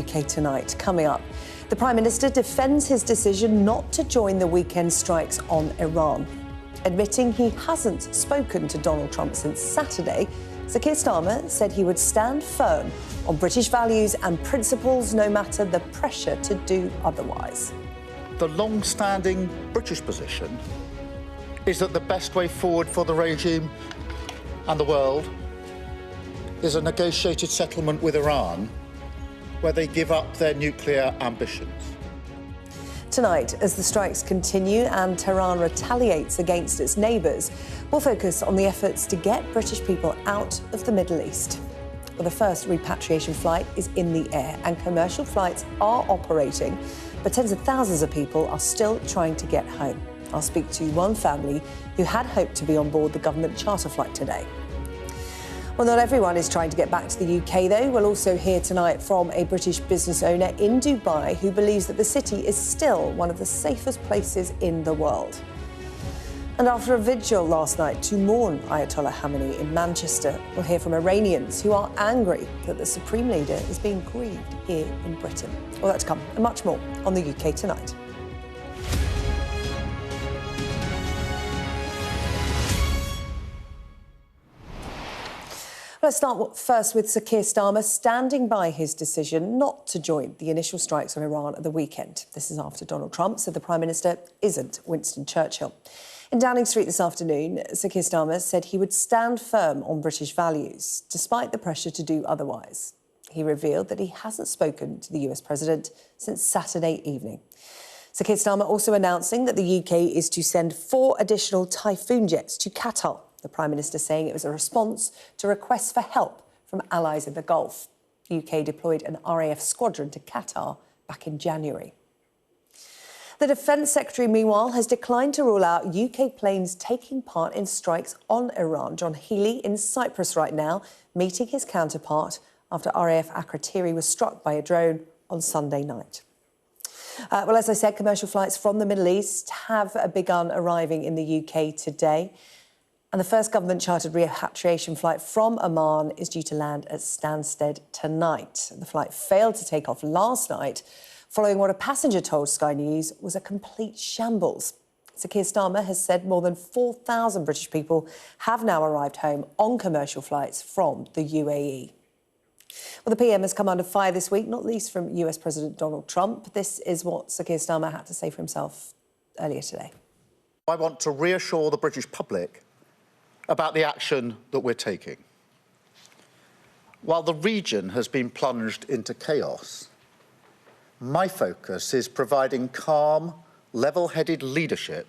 UK tonight. Coming up, the Prime Minister defends his decision not to join the weekend strikes on Iran. Admitting he hasn't spoken to Donald Trump since Saturday, Sir Keir Starmer said he would stand firm on British values and principles no matter the pressure to do otherwise. The long-standing British position is that the best way forward for the regime and the world is a negotiated settlement with Iran where they give up their nuclear ambitions. Tonight, as the strikes continue and Tehran retaliates against its neighbours, we'll focus on the efforts to get British people out of the Middle East. Well, the first repatriation flight is in the air and commercial flights are operating, but tens of thousands of people are still trying to get home. I'll speak to one family who had hoped to be on board the government charter flight today. Well, not everyone is trying to get back to the UK, though. We'll also hear tonight from a British business owner in Dubai who believes that the city is still one of the safest places in the world. And after a vigil last night to mourn Ayatollah Khamenei in Manchester, we'll hear from Iranians who are angry that the supreme leader is being grieved here in Britain. Well, that's come and much more on the UK tonight. Let's start first with Sir Keir Starmer standing by his decision not to join the initial strikes on Iran at the weekend. This is after Donald Trump said the Prime Minister isn't Winston Churchill. In Downing Street this afternoon, Sir Keir Starmer said he would stand firm on British values, despite the pressure to do otherwise. He revealed that he hasn't spoken to the US President since Saturday evening. Sir Keir Starmer also announcing that the UK is to send 4 additional Typhoon jets to Qatar. The Prime Minister saying it was a response to requests for help from allies in the Gulf. The UK deployed an RAF squadron to Qatar back in January. The Defence Secretary, meanwhile, has declined to rule out UK planes taking part in strikes on Iran. John Healey in Cyprus right now, meeting his counterpart after RAF Akrotiri was struck by a drone on Sunday night. Well, as I said, commercial flights from the Middle East have begun arriving in the UK today. And the first government-chartered repatriation flight from Oman is due to land at Stansted tonight. The flight failed to take off last night, following what a passenger told Sky News was a complete shambles. Sir Keir Starmer has said more than 4,000 British people have now arrived home on commercial flights from the UAE. Well, the PM has come under fire this week, not least from US President Donald Trump. This is what Sir Keir Starmer had to say for himself earlier today. I want to reassure the British public about the action that we're taking. While the region has been plunged into chaos, my focus is providing calm, level-headed leadership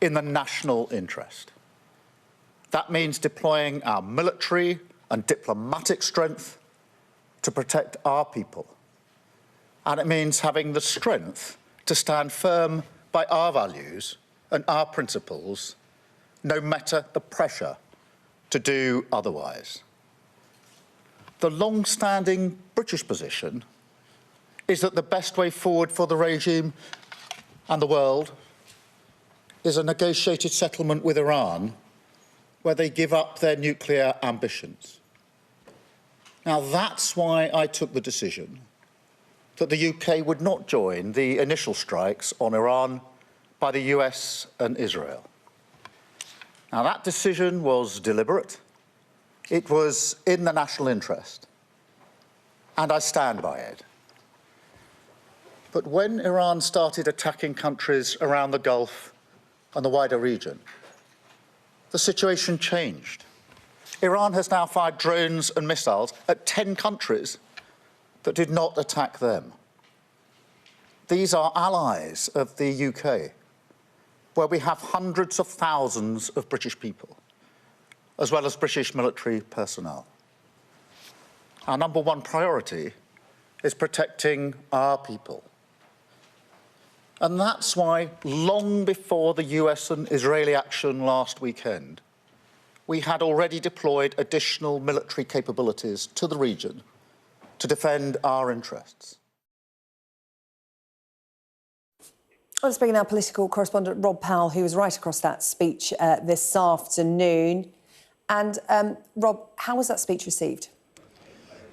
in the national interest. That means deploying our military and diplomatic strength to protect our people. And it means having the strength to stand firm by our values and our principles, no matter the pressure to do otherwise. The long-standing British position is that the best way forward for the regime and the world is a negotiated settlement with Iran where they give up their nuclear ambitions. Now, that's why I took the decision that the UK would not join the initial strikes on Iran by the US and Israel. Now, that decision was deliberate. It was in the national interest, and I stand by it. But when Iran started attacking countries around the Gulf and the wider region, the situation changed. Iran has now fired drones and missiles at 10 countries that did not attack them. These are allies of the UK, where we have hundreds of thousands of British people, as well as British military personnel. Our number one priority is protecting our people. And that's why, long before the US and Israeli action last weekend, we had already deployed additional military capabilities to the region to defend our interests. Let's bring in our political correspondent, Rob Powell, who was right across that speech this afternoon. And, Rob, how was that speech received?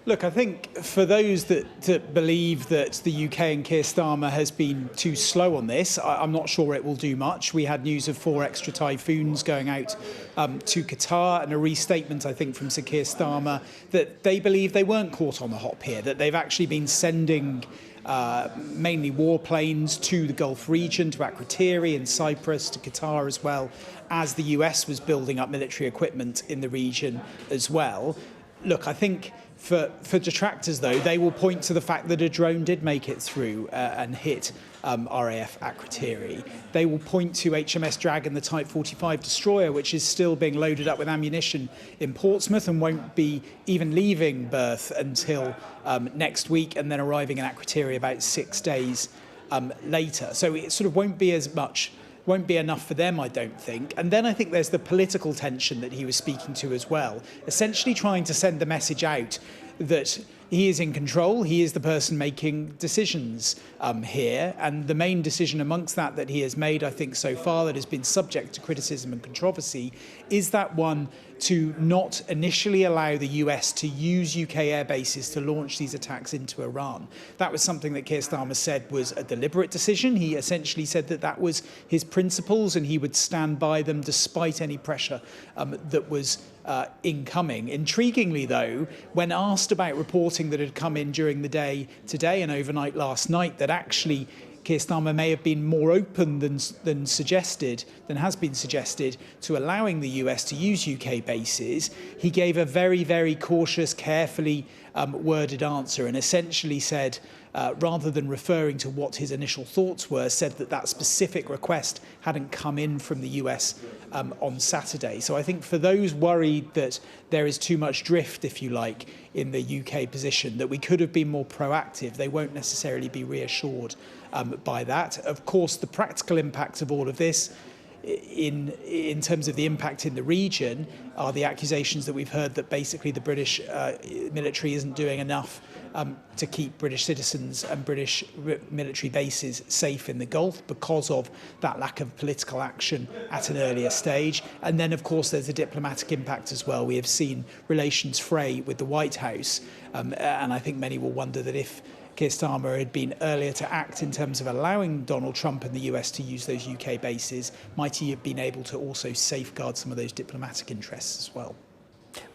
Look, I think for those that believe that the UK and Keir Starmer has been too slow on this, I'm not sure it will do much. We had news of 4 extra typhoons going out to Qatar, and a restatement, I think, from Sir Keir Starmer that they believe they weren't caught on the hop here, that they've actually been sending mainly warplanes to the Gulf region, to Akrotiri and Cyprus, to Qatar as well, as the US was building up military equipment in the region as well. Look, I think for detractors, though, they will point to the fact that a drone did make it through and hit RAF Akrotiri. They will point to HMS Dragon, the Type 45 destroyer, which is still being loaded up with ammunition in Portsmouth and won't be even leaving berth until next week, and then arriving in Akrotiri about 6 days later. So it sort of won't be enough for them, I don't think. And then I think there's the political tension that he was speaking to as well, essentially trying to send the message out that he is in control, he is the person making decisions here. And the main decision amongst that he has made, I think, so far, that has been subject to criticism and controversy, is that one to not initially allow the US to use UK air bases to launch these attacks into Iran. That was something that Keir Starmer said was a deliberate decision. He essentially said that was his principles and he would stand by them despite any pressure that was incoming. Intriguingly, though, when asked about reporting that had come in during the day today and overnight last night, that actually Keir Starmer may have been more open than has been suggested to allowing the US to use UK bases, he gave a very, very cautious, carefully worded answer, and essentially said, rather than referring to what his initial thoughts were, said that specific request hadn't come in from the US on Saturday. So I think for those worried that there is too much drift, if you like, in the UK position, that we could have been more proactive, they won't necessarily be reassured by that. Of course, the practical impact of all of this in terms of the impact in the region are the accusations that we've heard that basically the British military isn't doing enough to keep British citizens and British military bases safe in the Gulf because of that lack of political action at an earlier stage. And then, of course, there's a diplomatic impact as well. We have seen relations fray with the White House, and I think many will wonder that if Keir Starmer had been earlier to act in terms of allowing Donald Trump and the US to use those UK bases, might he have been able to also safeguard some of those diplomatic interests as well?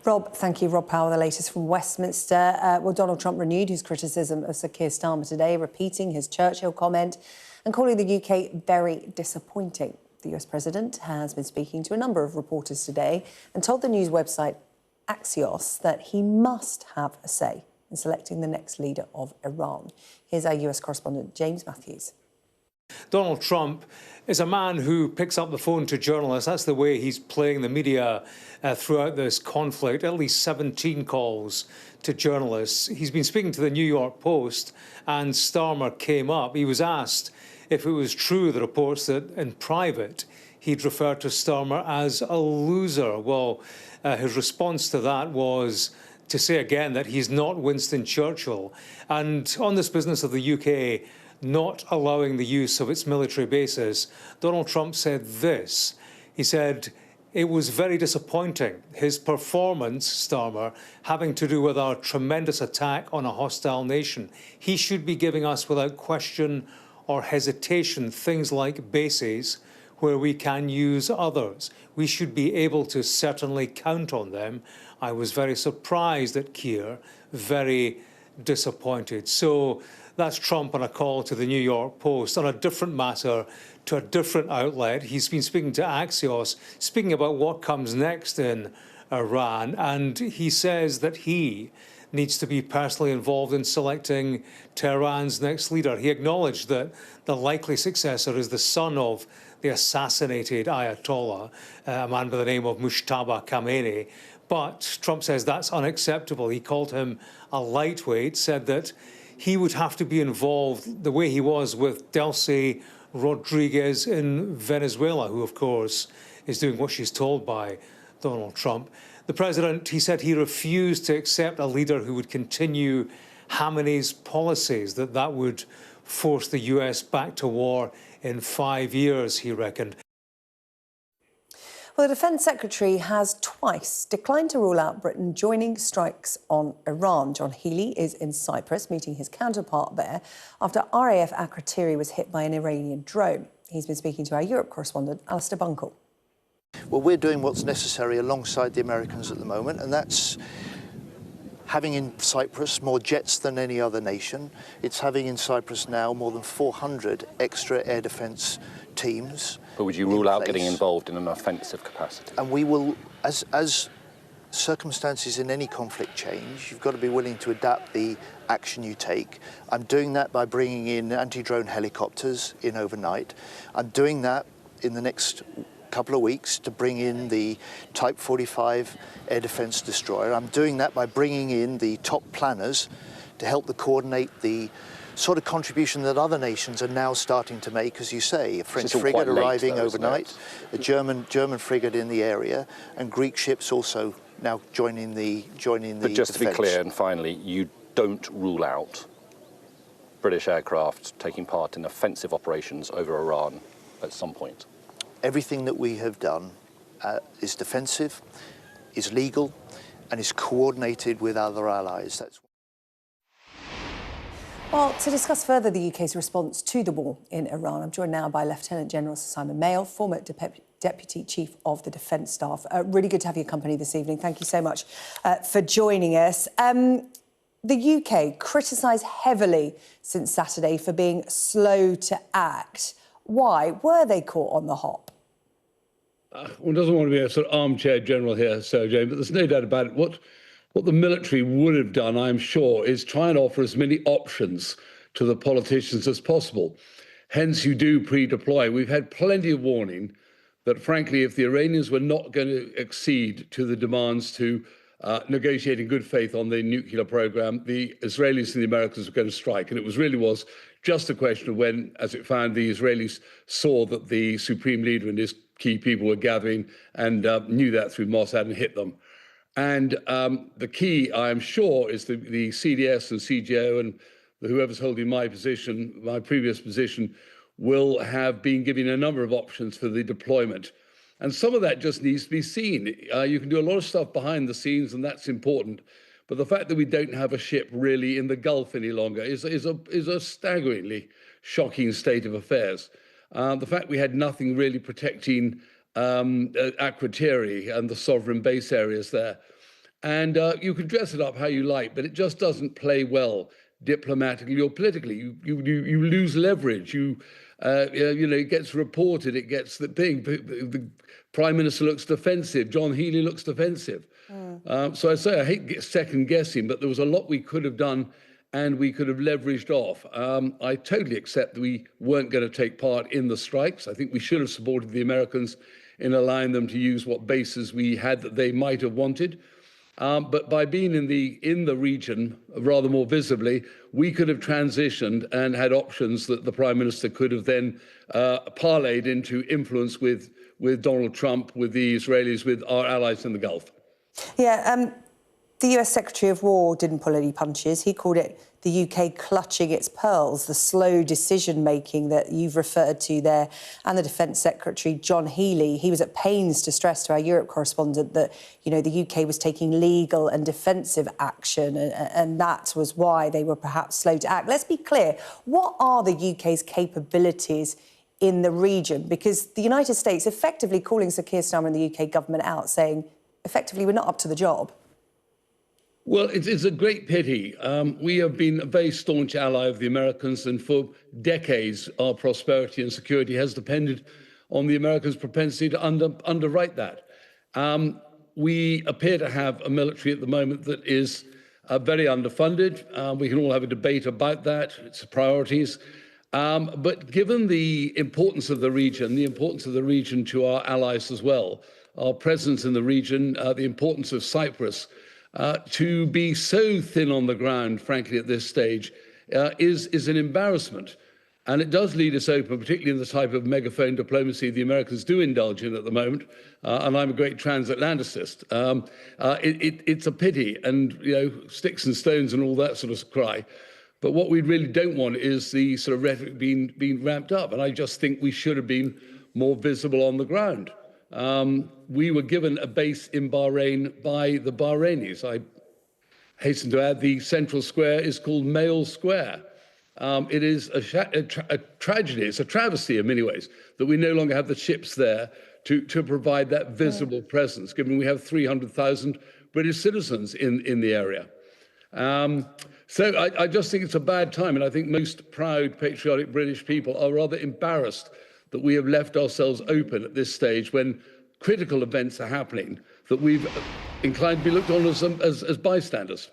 Rob, thank you. Rob Powell, the latest from Westminster. Well, Donald Trump renewed his criticism of Sir Keir Starmer today, repeating his Churchill comment and calling the UK very disappointing. The US President has been speaking to a number of reporters today and told the news website Axios that he must have a say in selecting the next leader of Iran. Here's our US correspondent, James Matthews. Donald Trump is a man who picks up the phone to journalists. That's the way he's playing the media throughout this conflict. At least 17 calls to journalists. He's been speaking to the New York Post, and Starmer came up. He was asked if it was true, the reports, that in private he'd referred to Starmer as a loser. Well, his response to that was to say again that he's not Winston Churchill. And on this business of the UK not allowing the use of its military bases, Donald Trump said this. He said, it was very disappointing, his performance, Starmer, having to do with our tremendous attack on a hostile nation. He should be giving us, without question or hesitation, things like bases where we can use others. We should be able to certainly count on them. I was very surprised at Keir, very disappointed. So that's Trump on a call to the New York Post. On a different matter, to a different outlet, he's been speaking to Axios, speaking about what comes next in Iran, and he says that he needs to be personally involved in selecting Tehran's next leader. He acknowledged that the likely successor is the son of the assassinated Ayatollah, a man by the name of Mujtaba Khamenei. But Trump says that's unacceptable. He called him a lightweight, said that he would have to be involved the way he was with Delcy Rodriguez in Venezuela, who, of course, is doing what she's told by Donald Trump. The president, he said he refused to accept a leader who would continue Khamenei's policies, that would force the US back to war in 5 years, he reckoned. Well, the Defence Secretary has twice declined to rule out Britain joining strikes on Iran. John Healey is in Cyprus, meeting his counterpart there after RAF Akrotiri was hit by an Iranian drone. He's been speaking to our Europe correspondent, Alistair Bunkle. Well, we're doing what's necessary alongside the Americans at the moment, and that's having in Cyprus more jets than any other nation. It's having in Cyprus now more than 400 extra air defence teams. But would you rule out getting involved in an offensive capacity? And we will, as circumstances in any conflict change, you've got to be willing to adapt the action you take. I'm doing that by bringing in anti-drone helicopters in overnight. I'm doing that in the next couple of weeks to bring in the Type 45 air defence destroyer. I'm doing that by bringing in the top planners to help coordinate the sort of contribution that other nations are now starting to make, as you say, a French frigate arriving overnight, a German frigate in the area, and Greek ships also now joining the But just to be defence. clear, and finally, you don't rule out British aircraft taking part in offensive operations over Iran at some point? Everything that we have done is defensive, is legal, and is coordinated with other allies. Well, to discuss further the UK's response to the war in Iran, I'm joined now by Lieutenant General Sir Simon Mail, former Deputy Chief of the Defence Staff. Really good to have your company this evening. Thank you so much for joining us. The UK criticised heavily since Saturday for being slow to act. Why were they caught on the hop? One doesn't want to be a sort of armchair general here, Sarah-Jane, but there's no doubt about it. What the military would have done, I'm sure, is try and offer as many options to the politicians as possible. Hence, you do pre-deploy. We've had plenty of warning that, frankly, if the Iranians were not going to accede to the demands to negotiate in good faith on the nuclear program, the Israelis and the Americans were going to strike. And it was just a question of when, as it found, the Israelis saw that the Supreme Leader and his key people were gathering and knew that through Mossad and hit them. And the key, I am sure, is the CDS and CGO and whoever's holding my position, my previous position, will have been given a number of options for the deployment. And some of that just needs to be seen. You can do a lot of stuff behind the scenes, and that's important. But the fact that we don't have a ship really in the Gulf any longer is a staggeringly shocking state of affairs. The fact we had nothing really protecting Akrotiri and the sovereign base areas there. And you can dress it up how you like, but it just doesn't play well diplomatically or politically. You lose leverage. It gets reported, it gets the thing. The Prime Minister looks defensive. John Healey looks defensive. So I say I hate second guessing, but there was a lot we could have done and we could have leveraged off. I totally accept that we weren't going to take part in the strikes. I think we should have supported the Americans in allowing them to use what bases we had that they might have wanted. But by being in the region rather more visibly, we could have transitioned and had options that the Prime Minister could have then parlayed into influence with Donald Trump, with the Israelis, with our allies in the Gulf. Yeah, the US Secretary of War didn't pull any punches. He called it the UK clutching its pearls, the slow decision-making that you've referred to there. And the Defence Secretary, John Healey, he was at pains to stress to our Europe correspondent that, the UK was taking legal and defensive action, and that was why they were perhaps slow to act. Let's be clear, what are the UK's capabilities in the region? Because the United States effectively calling Sir Keir Starmer and the UK government out, saying, effectively, we're not up to the job. Well, it's a great pity. We have been a very staunch ally of the Americans, and for decades, our prosperity and security has depended on the Americans' propensity to underwrite that. We appear to have a military at the moment that is very underfunded. We can all have a debate about that, its priorities. But given the importance of the region to our allies as well, our presence in the region, the importance of Cyprus, to be so thin on the ground, frankly, at this stage, is an embarrassment. And it does lead us open, particularly in the type of megaphone diplomacy the Americans do indulge in at the moment. And I'm a great transatlanticist. It's a pity, and sticks and stones and all that sort of cry. But what we really don't want is the sort of rhetoric being ramped up. And I just think we should have been more visible on the ground. we were given a base in Bahrain by the Bahrainis. I hasten to add, the central square is called Mail Square. It is a tragedy, it's a travesty in many ways, that we no longer have the ships there to provide that visible presence, given we have 300,000 British citizens in the area. So I just think it's a bad time, and I think most proud, patriotic British people are rather embarrassed that we have left ourselves open at this stage when critical events are happening, that we've inclined to be looked on as bystanders.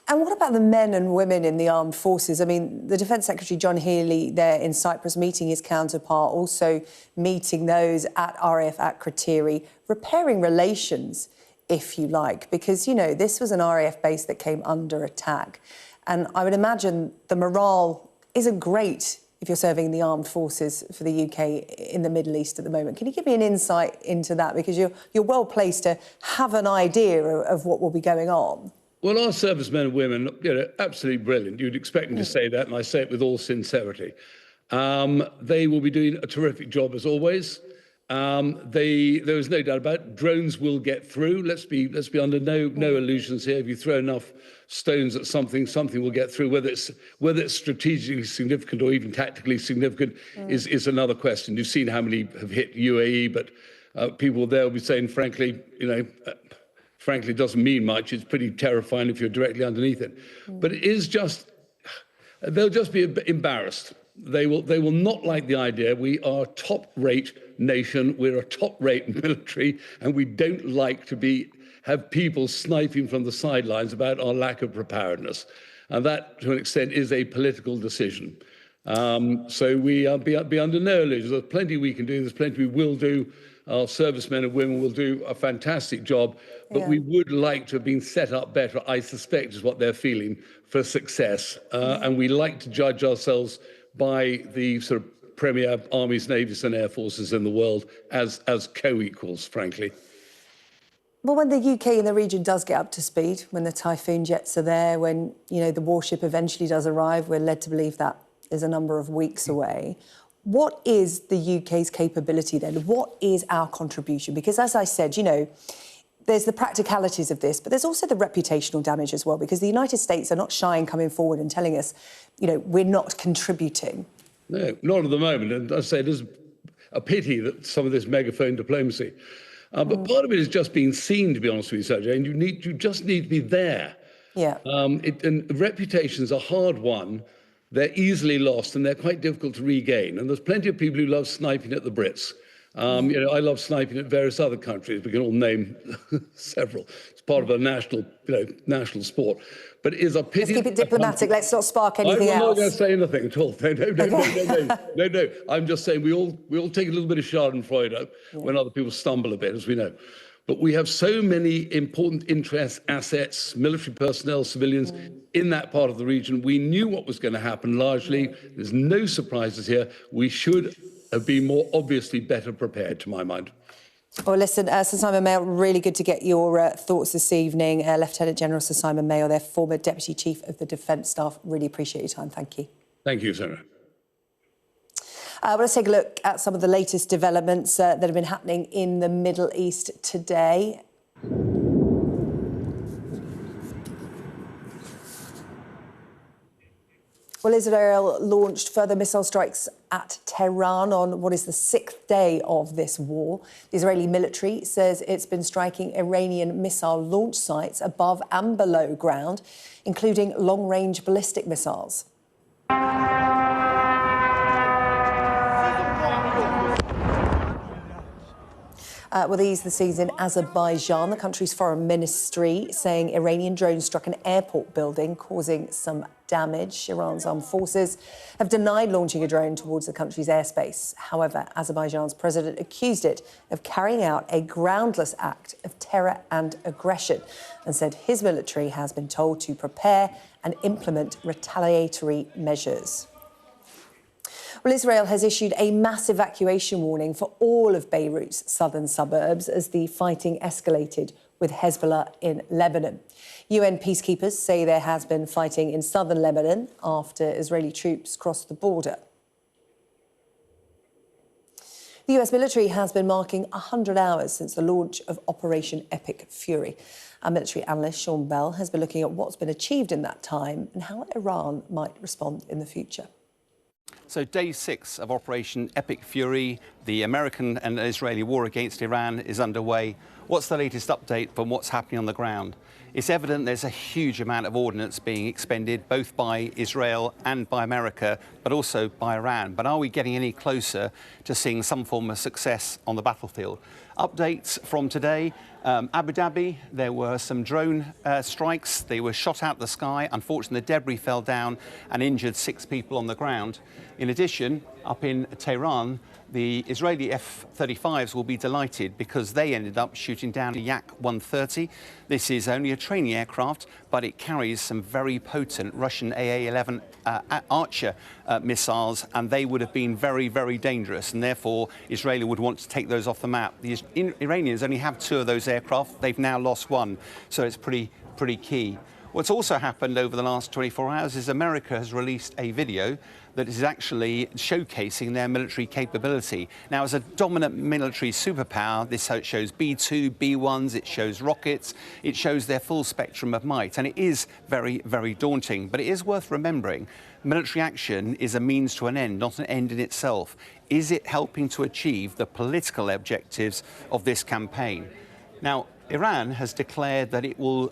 And what about the men and women in the armed forces? I mean, the Defence Secretary John Healey there in Cyprus meeting his counterpart, also meeting those at RAF at Kratiri, repairing relations, if you like, because, you know, this was an RAF base that came under attack. And I would imagine the morale isn't great if you're serving in the armed forces for the UK in the Middle East at the moment. Can you give me an insight into that? Because you're well placed to have an idea of what will be going on. Well, our servicemen and women, you know, absolutely brilliant. You'd expect me to say that, and I say it with all sincerity. They will be doing a terrific job as always. There is no doubt about it. Drones will get through. Let's be under no illusions here. If you throw enough stones at something, something will get through. Whether it's strategically significant or even tactically significant is another question. You've seen how many have hit UAE, but people there will be saying, frankly, you know, frankly, it doesn't mean much. It's pretty terrifying if you're directly underneath it. But it is just, they'll just be embarrassed. They will not like the idea. We are a top-rate nation. We're a top-rate military, and we don't like to have people sniping from the sidelines about our lack of preparedness. And that, to an extent, is a political decision. So we be under no illusions. There's plenty we can do. There's plenty we will do. Our servicemen and women will do a fantastic job, but we would like to have been set up better, I suspect, is what they're feeling, for success. And we like to judge ourselves by the sort of premier armies, navies and air forces in the world as co-equals, frankly. Well, when the UK and the region does get up to speed, when the Typhoon jets are there, when, you know, the warship eventually does arrive, we're led to believe that is a number of weeks away. What is the UK's capability then? What is our contribution? Because, as I said, you know, there's the practicalities of this, but there's also the reputational damage as well, because the United States are not shy in coming forward and telling us, you know, we're not contributing. No, not at the moment. And I say it is a pity that some of this megaphone diplomacy. But part of it is just being seen, to be honest with you, Sarah-Jane. You just need to be there. Yeah. And reputations are hard won. They're easily lost and they're quite difficult to regain. And there's plenty of people who love sniping at the Brits. You know, I love sniping at various other countries. We can all name several. It's part of a national sport. But it is a pity. Let's keep it diplomatic. Let's not spark anything else. I'm not going to say anything at all. No. I'm just saying we all take a little bit of Schadenfreude when other people stumble a bit, as we know. But we have so many important interests, assets, military personnel, civilians in that part of the region. We knew what was going to happen largely. There's no surprises here. We should have been more obviously better prepared, to my mind. Well, listen, Sir Simon Mayo, really good to get your thoughts this evening. Lieutenant General Sir Simon Mayo, their former Deputy Chief of the Defence Staff. Really appreciate your time. Thank you. Thank you, Sarah. Well, let's take a look at some of the latest developments that have been happening in the Middle East today. Well, Israel launched further missile strikes at Tehran on what is the 6th day of this war. The Israeli military says it's been striking Iranian missile launch sites above and below ground, including long-range ballistic missiles. Well, these the scenes in Azerbaijan, the country's foreign ministry saying Iranian drones struck an airport building, causing some damage. Iran's armed forces have denied launching a drone towards the country's airspace. However, Azerbaijan's president accused it of carrying out a groundless act of terror and aggression and said his military has been told to prepare and implement retaliatory measures. Well, Israel has issued a mass evacuation warning for all of Beirut's southern suburbs as the fighting escalated with Hezbollah in Lebanon. UN peacekeepers say there has been fighting in southern Lebanon after Israeli troops crossed the border. The US military has been marking 100 hours since the launch of Operation Epic Fury. Our military analyst Sean Bell has been looking at what's been achieved in that time and how Iran might respond in the future. So day 6 of Operation Epic Fury, the American and Israeli war against Iran is underway. What's the latest update from what's happening on the ground? It's evident there's a huge amount of ordnance being expended, both by Israel and by America, but also by Iran. But are we getting any closer to seeing some form of success on the battlefield? Updates from today. Abu Dhabi, there were some drone strikes. They were shot out of the sky. Unfortunately, the debris fell down and injured 6 people on the ground. In addition, up in Tehran, the Israeli F-35s will be delighted because they ended up shooting down a Yak-130. This is only a training aircraft, but it carries some very potent Russian AA-11 Archer missiles, and they would have been very, very dangerous, and therefore Israeli would want to take those off the map. The Iranians only have 2 of those aircraft. They've now lost 1, so it's pretty key. What's also happened over the last 24 hours is America has released a video that is actually showcasing their military capability. Now, as a dominant military superpower, this shows B-2, B-1s, it shows rockets, it shows their full spectrum of might, and it is very, very daunting. But it is worth remembering, military action is a means to an end, not an end in itself. Is it helping to achieve the political objectives of this campaign? Now, Iran has declared that it will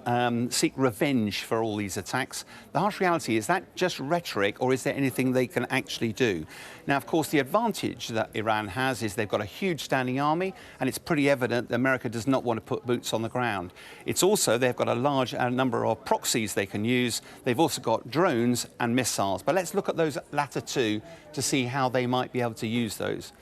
seek revenge for all these attacks. The harsh reality, is that just rhetoric, or is there anything they can actually do? Now, of course, the advantage that Iran has is they've got a huge standing army, and it's pretty evident that America does not want to put boots on the ground. It's also, they've got a large number of proxies they can use. They've also got drones and missiles. But let's look at those latter 2 to see how they might be able to use those.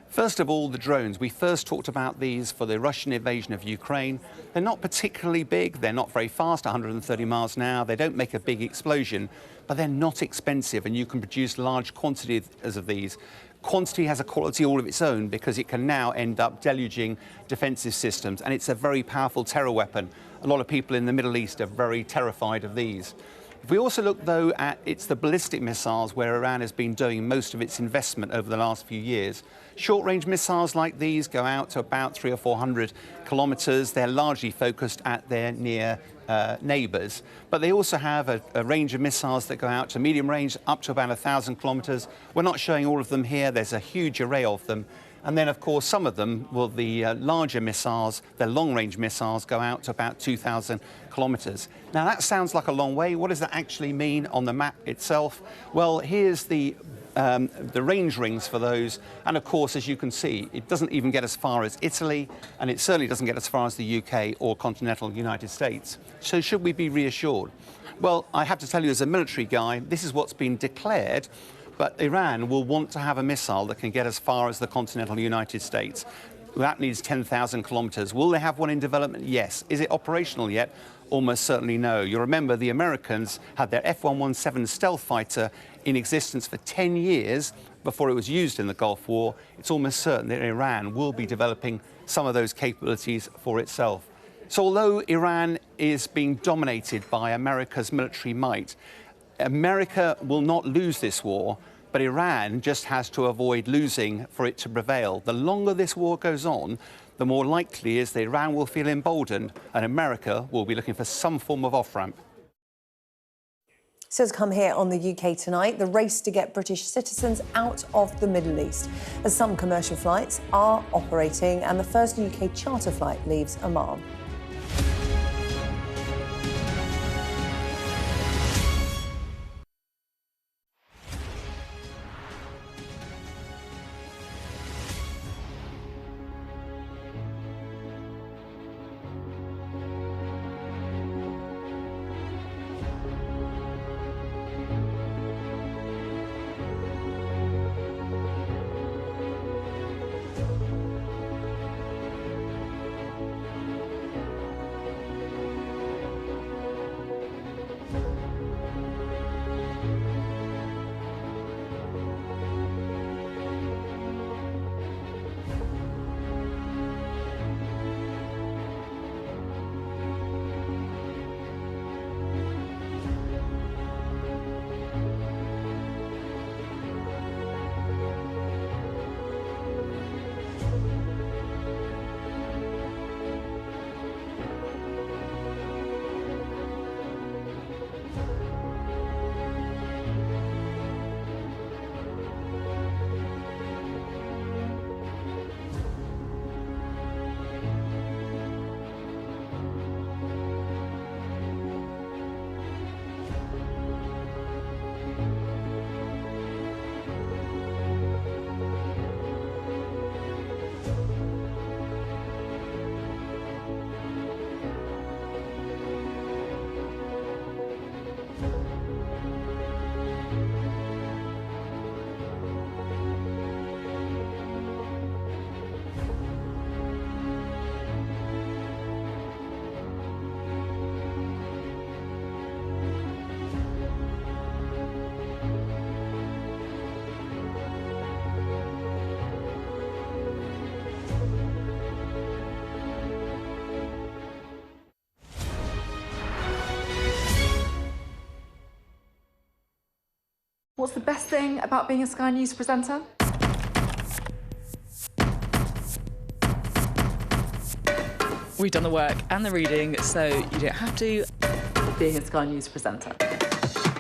First of all, the drones. We first talked about these for the Russian invasion of Ukraine. They're not particularly big, they're not very fast, 130 miles an hour, they don't make a big explosion, but they're not expensive, and you can produce large quantities of these. Quantity has a quality all of its own because it can now end up deluging defensive systems, and it's a very powerful terror weapon. A lot of people in the Middle East are very terrified of these. If we also look, though, at the ballistic missiles where Iran has been doing most of its investment over the last few years. Short-range missiles like these go out to about 300 or 400 kilometres. They're largely focused at their near neighbours. But they also have a range of missiles that go out to medium range, up to about 1,000 kilometres. We're not showing all of them here. There's a huge array of them. And then, of course, some of them, well, the larger missiles, the long-range missiles, go out to about 2,000 kilometres. Now, that sounds like a long way. What does that actually mean on the map itself? Well, here's the range rings for those. And, of course, as you can see, it doesn't even get as far as Italy, and it certainly doesn't get as far as the UK or continental United States. So should we be reassured? Well, I have to tell you, as a military guy, this is what's been declared. But Iran will want to have a missile that can get as far as the continental United States. That needs 10,000 kilometres. Will they have one in development? Yes. Is it operational yet? Almost certainly no. You remember the Americans had their F-117 stealth fighter in existence for 10 years before it was used in the Gulf War. It's almost certain that Iran will be developing some of those capabilities for itself. So although Iran is being dominated by America's military might, America will not lose this war, but Iran just has to avoid losing for it to prevail. The longer this war goes on, the more likely is that Iran will feel emboldened and America will be looking for some form of off-ramp. So has come here on the UK tonight, the race to get British citizens out of the Middle East, as some commercial flights are operating and the first UK charter flight leaves Oman. What's the best thing about being a Sky News presenter? We've done the work and the reading, so you don't have to. Being a Sky News presenter.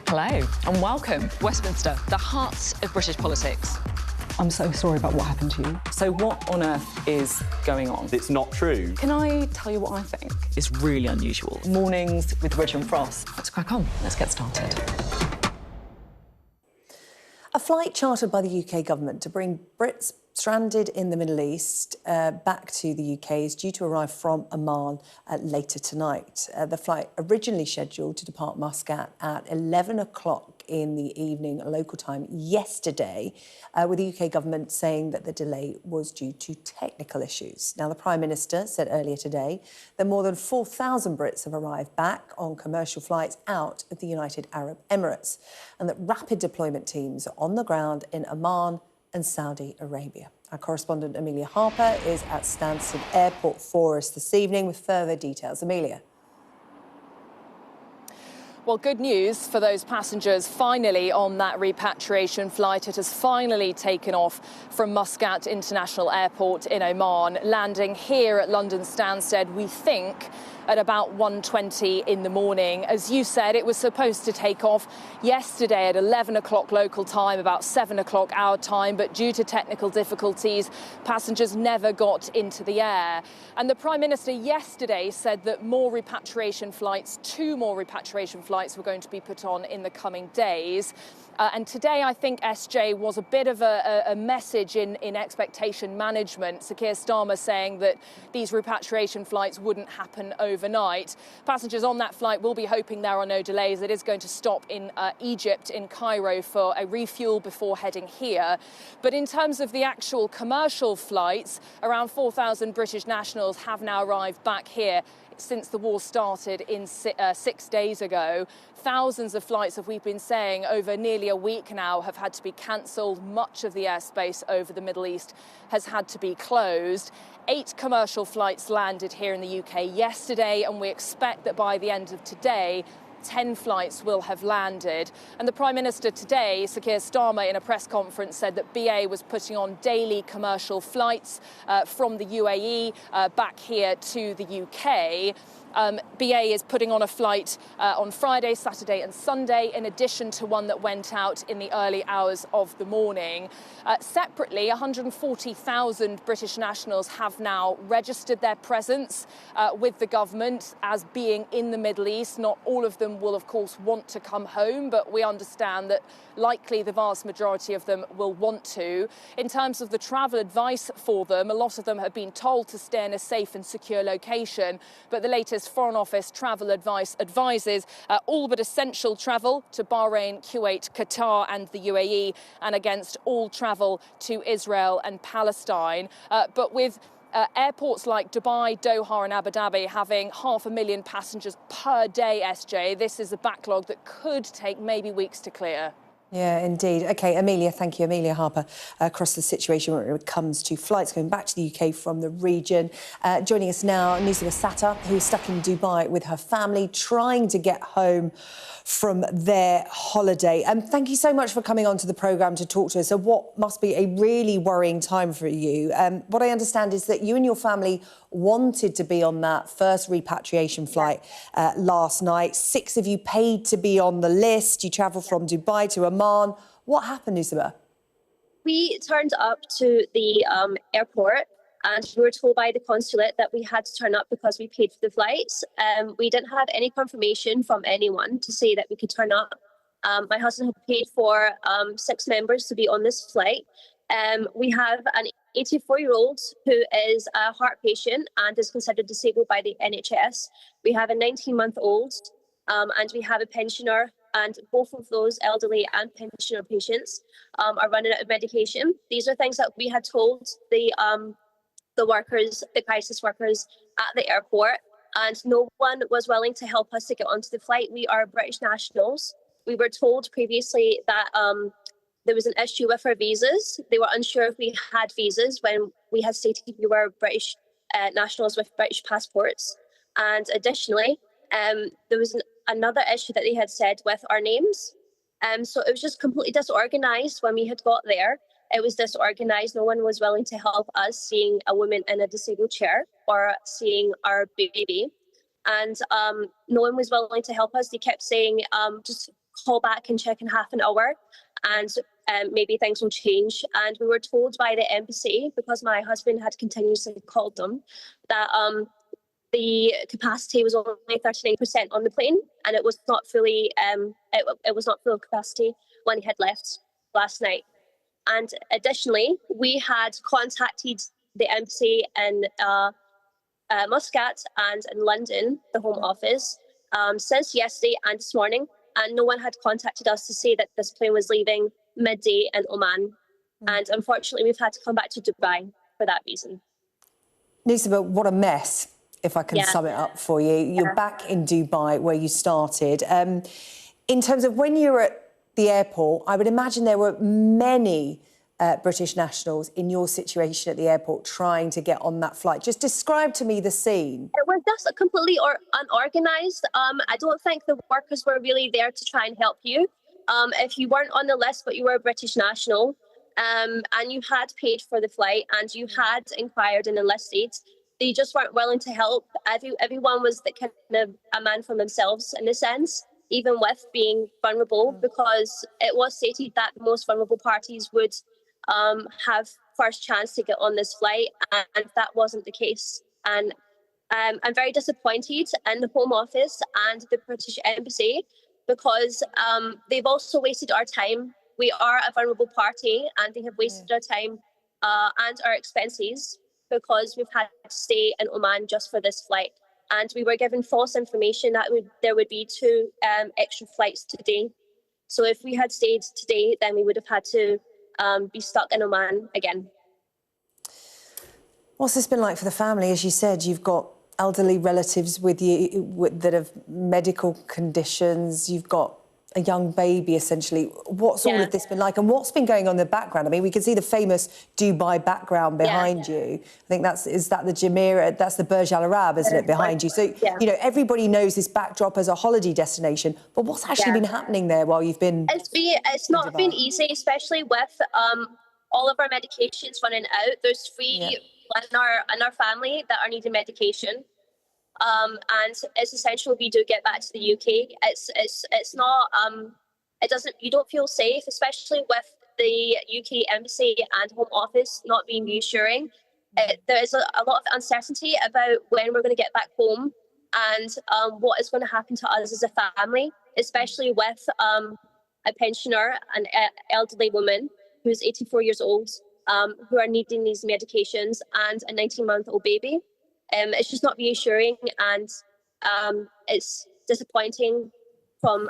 Hello and welcome. Westminster, the heart of British politics. I'm so sorry about what happened to you. So what on earth is going on? It's not true. Can I tell you what I think? It's really unusual. Mornings with Richard and Frost. Let's crack on. Let's get started. A flight chartered by the UK government to bring Brits stranded in the Middle East back to the UK is due to arrive from Amman later tonight. The flight originally scheduled to depart Muscat at 11 o'clock in the evening local time yesterday, with the UK government saying that the delay was due to technical issues. Now, the Prime Minister said earlier today that more than 4,000 Brits have arrived back on commercial flights out of the United Arab Emirates and that rapid deployment teams are on the ground in Amman and Saudi Arabia. Our correspondent Amelia Harper is at Stansted Airport for us this evening with further details. Amelia. Well, good news for those passengers finally on that repatriation flight. It has finally taken off from Muscat International Airport in Oman, landing here at London Stansted, we think, at about 1:20 in the morning. As you said, it was supposed to take off yesterday at 11 o'clock local time, about 7 o'clock our time, but due to technical difficulties, passengers never got into the air. And the Prime Minister yesterday said that more repatriation flights, 2 more repatriation flights were going to be put on in the coming days. And today, I think, SJ, was a bit of a message in expectation management. Sir Keir Starmer saying that these repatriation flights wouldn't happen overnight. Passengers on that flight will be hoping there are no delays. It is going to stop in Egypt, in Cairo, for a refuel before heading here. But in terms of the actual commercial flights, around 4,000 British nationals have now arrived back here since the war started in 6 days ago. Thousands of flights, as we've been saying, over nearly a week now have had to be cancelled. Much of the airspace over the Middle East has had to be closed. 8 commercial flights landed here in the UK yesterday, and we expect that by the end of today, 10 flights will have landed. And the Prime Minister today, Sir Keir Starmer, in a press conference said that BA was putting on daily commercial flights from the UAE back here to the UK. BA is putting on a flight on Friday, Saturday and Sunday, in addition to one that went out in the early hours of the morning. Separately, 140,000 British nationals have now registered their presence with the government as being in the Middle East. Not all of them will, of course, want to come home, but we understand that likely the vast majority of them will want to. In terms of the travel advice for them, a lot of them have been told to stay in a safe and secure location, but the latest Foreign Office travel advice advises all but essential travel to Bahrain, Kuwait, Qatar and the UAE, and against all travel to Israel and Palestine. But with airports like Dubai, Doha and Abu Dhabi having 500,000 passengers per day, SJ, this is a backlog that could take maybe weeks to clear. Yeah, indeed. OK, Amelia, thank you. Amelia Harper, across the situation when it comes to flights going back to the UK from the region. Joining us now, Nusra Satta, who's stuck in Dubai with her family, trying to get home from their holiday. Thank you so much for coming onto the programme to talk to us. So what must be a really worrying time for you. What I understand is that you and your family wanted to be on that first repatriation flight last night. 6 of you paid to be on the list. You travelled from Dubai to Oman. What happened, Nusra? We turned up to the airport and we were told by the consulate that we had to turn up because we paid for the flights. We didn't have any confirmation from anyone to say that we could turn up. My husband had paid for 6 members to be on this flight. We have an 84-year-old who is a heart patient and is considered disabled by the NHS. We have a 19-month-old and we have a pensioner, and both of those elderly and pensioner patients are running out of medication. These are things that we had told the workers, the crisis workers at the airport, and no one was willing to help us to get onto the flight. We are British nationals. We were told previously that there was an issue with our visas. They were unsure if we had visas when we had stated we were British nationals with British passports. And additionally, there was another issue that they had said with our names. So it was just completely disorganised when we had got there. It was disorganised. No one was willing to help us seeing a woman in a disabled chair or seeing our baby. And no one was willing to help us. They kept saying, just call back and check in half an hour and maybe things will change. And we were told by the embassy, because my husband had continuously called them, that the capacity was only 39% on the plane, and it was not fully, it was not full capacity when he had left last night. And additionally, we had contacted the embassy in Muscat and in London, the Home Office, since yesterday and this morning, and no one had contacted us to say that this plane was leaving midday in Oman. And unfortunately, we've had to come back to Dubai for that reason. Nusaba, what a mess, if I can sum it up for you. You're back in Dubai, where you started. In terms of when you were at the airport, I would imagine there were many British nationals in your situation at the airport trying to get on that flight. Just describe to me the scene. It was just completely unorganised. I don't think the workers were really there to try and help you. If you weren't on the list, but you were a British national, and you had paid for the flight and you had inquired and enlisted, they just weren't willing to help. Everyone was the kind of a man for themselves in a sense, even with being vulnerable, because it was stated that the most vulnerable parties would have first chance to get on this flight, and that wasn't the case. And I'm very disappointed in the Home Office and the British Embassy, because they've also wasted our time. We are a vulnerable party, and they have wasted our time and our expenses, because we've had to stay in Oman just for this flight. And we were given false information that there would be 2 extra flights today. So if we had stayed today, then we would have had to be stuck in Oman again. What's this been like for the family? As you said, you've got elderly relatives with you that have medical conditions. You've got a young baby, essentially. What's all of this been like? And what's been going on in the background? I mean, we can see the famous Dubai background behind you. I think is that the Jumeirah? That's the Burj Al Arab, isn't it, behind you? So, you know, everybody knows this backdrop as a holiday destination. But what's actually been happening there while you've been... It's not been easy, especially with all of our medications running out. There's 3 in our family that are needing medication. And it's essential we do get back to the UK. It's not you don't feel safe, especially with the UK Embassy and Home Office not being reassuring. There is a lot of uncertainty about when we're going to get back home and what is going to happen to us as a family, especially with a pensioner, an elderly woman who's 84 years old, who are needing these medications, and a 19-month-old baby. It's just not reassuring, and it's disappointing from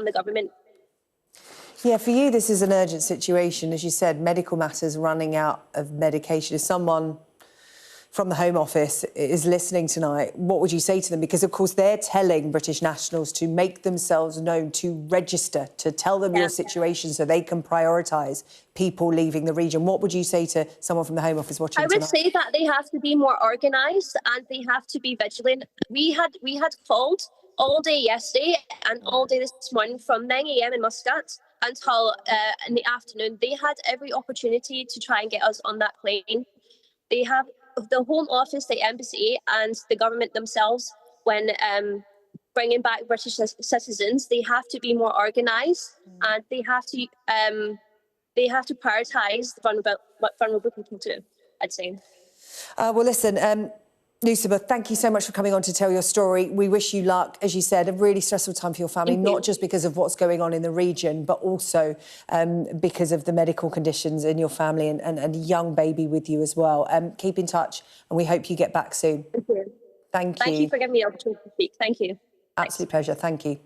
the government. Yeah, for you, this is an urgent situation. As you said, medical matters, running out of medication. If someone from the Home Office is listening tonight, what would you say to them? Because, of course, they're telling British nationals to make themselves known, to register, to tell them your situation so they can prioritise people leaving the region. What would you say to someone from the Home Office watching tonight? I would say that they have to be more organised and they have to be vigilant. We had called all day yesterday and all day this morning from 9 a.m. in Muscat until in the afternoon. They had every opportunity to try and get us on that plane. They have the Home Office, the Embassy and the government themselves, when bringing back British citizens, they have to be more organised and they have to prioritise the vulnerable people too, I'd say. Well, listen, Nusaba, thank you so much for coming on to tell your story. We wish you luck. As you said, a really stressful time for your family, not just because of what's going on in the region, but also because of the medical conditions in your family and a young baby with you as well. Keep in touch and we hope you get back soon. Thank you. Thank you. Thank you for giving me the opportunity to speak. Thank you. Absolute pleasure. Thank you.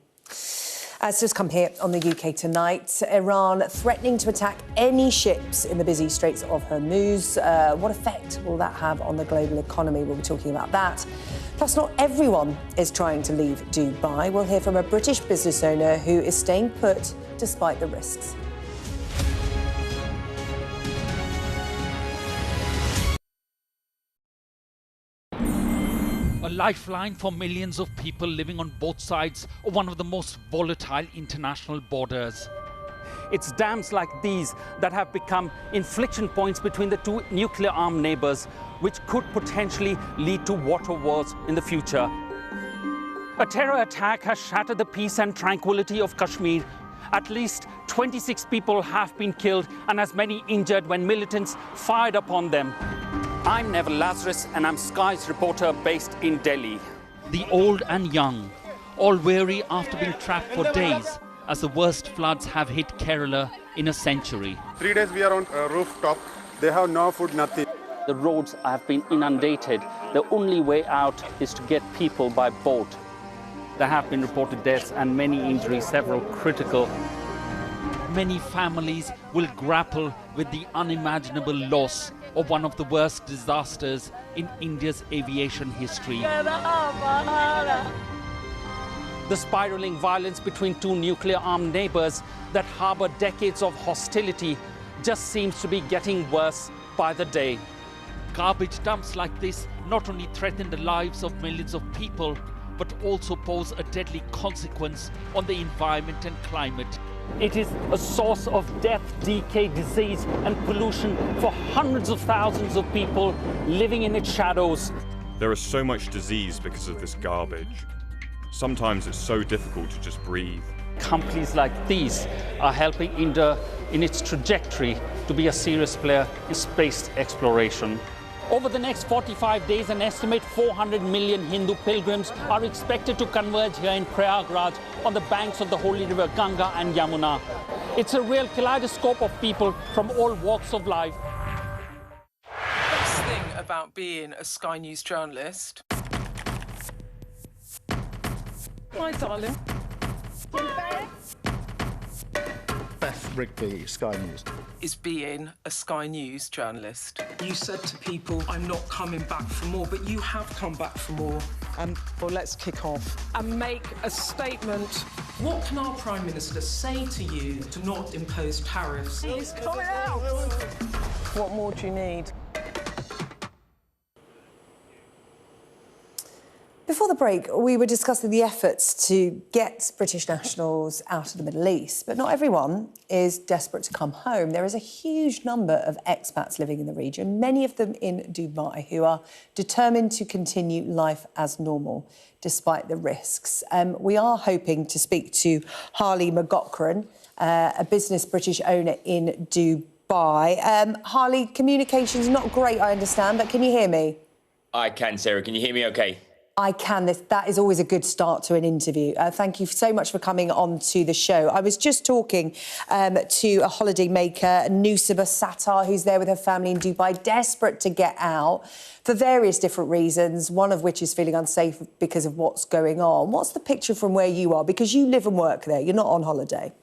Just come here on the UK tonight. Iran threatening to attack any ships in the busy Straits of Hormuz. What effect will that have on the global economy? We'll be talking about that. Plus, not everyone is trying to leave Dubai. We'll hear from a British business owner who is staying put despite the risks. A lifeline for millions of people living on both sides of one of the most volatile international borders. It's dams like these that have become inflection points between the two nuclear-armed neighbours, which could potentially lead to water wars in the future. A terror attack has shattered the peace and tranquility of Kashmir. At least 26 people have been killed and as many injured when militants fired upon them. I'm Neville Lazarus and I'm Sky's reporter based in Delhi. The old and young, all weary after being trapped for days as the worst floods have hit Kerala in a century. 3 days we are on a rooftop. They have no food, nothing. The roads have been inundated. The only way out is to get people by boat. There have been reported deaths and many injuries, several critical. Many families will grapple with the unimaginable loss of one of the worst disasters in India's aviation history. The spiraling violence between two nuclear-armed neighbours that harbour decades of hostility just seems to be getting worse by the day. Garbage dumps like this not only threaten the lives of millions of people, but also pose a deadly consequence on the environment and climate. It is a source of death, decay, disease and pollution for hundreds of thousands of people living in its shadows. There is so much disease because of this garbage. Sometimes it's so difficult to just breathe. Companies like these are helping India in its trajectory to be a serious player in space exploration. Over the next 45 days, an estimated 400 million Hindu pilgrims are expected to converge here in Prayagraj on the banks of the holy river Ganga and Yamuna. It's a real kaleidoscope of people from all walks of life. The best thing about being a Sky News journalist... My darling. Beth Rigby, Sky News. Is being a Sky News journalist. You said to people, I'm not coming back for more, but you have come back for more. Well, let's kick off and make a statement. What can our Prime Minister say to you to not impose tariffs? He's coming out! What more do you need? Before the break, we were discussing the efforts to get British nationals out of the Middle East, but not everyone is desperate to come home. There is a huge number of expats living in the region, many of them in Dubai, who are determined to continue life as normal, despite the risks. We are hoping to speak to Harley McGochran, a business British owner in Dubai. Harley, communication's not great, I understand, but can you hear me? I can, Sarah. Can you hear me okay? I can. That is always a good start to an interview. Thank you so much for coming on to the show. I was just talking to a holiday maker, Nusaba Sattar, who's there with her family in Dubai, desperate to get out for various different reasons, one of which is feeling unsafe because of what's going on. What's the picture from where you are? Because you live and work there. You're not on holiday.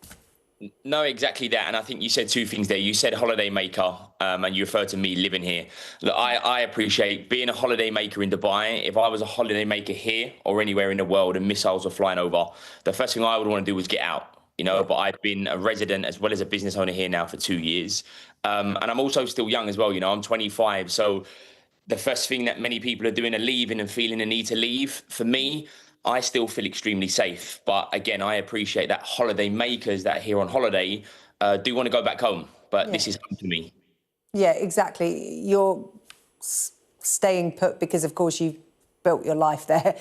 No, exactly that. And I think you said two things there. You said holiday maker, and you referred to me living here. Look, I appreciate being a holiday maker in Dubai. If I was a holiday maker here or anywhere in the world and missiles were flying over, the first thing I would want to do was get out, you know, but I've been a resident as well as a business owner here now for 2 years. And I'm also still young as well, you know, I'm 25. So the first thing that many people are doing are leaving and feeling a need to leave. For me, I still feel extremely safe. But again, I appreciate that holiday makers that are here on holiday do want to go back home. But this is home to me. Yeah, exactly. You're staying put because, of course, you've built your life there.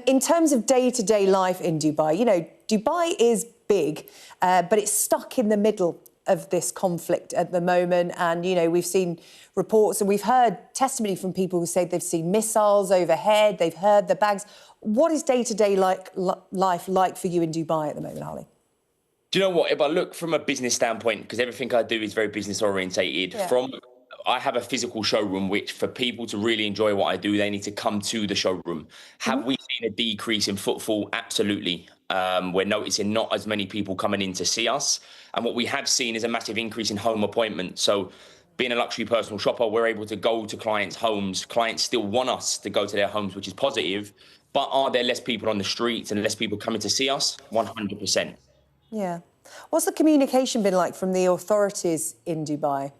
In terms of day-to-day life in Dubai, you know, Dubai is big, but it's stuck in the middle of this conflict at the moment. And, you know, we've seen reports and we've heard testimony from people who say they've seen missiles overhead, they've heard the bags. What is day-to-day life like for you in Dubai at the moment, Harley? Do you know what? If I look from a business standpoint, because everything I do is very business orientated, I have a physical showroom, which for people to really enjoy what I do, they need to come to the showroom. Have we seen a decrease in footfall? Absolutely. We're noticing not as many people coming in to see us. And what we have seen is a massive increase in home appointments. So being a luxury personal shopper, we're able to go to clients' homes. Clients still want us to go to their homes, which is positive. But are there less people on the streets and less people coming to see us? 100%. Yeah. What's the communication been like from the authorities in Dubai?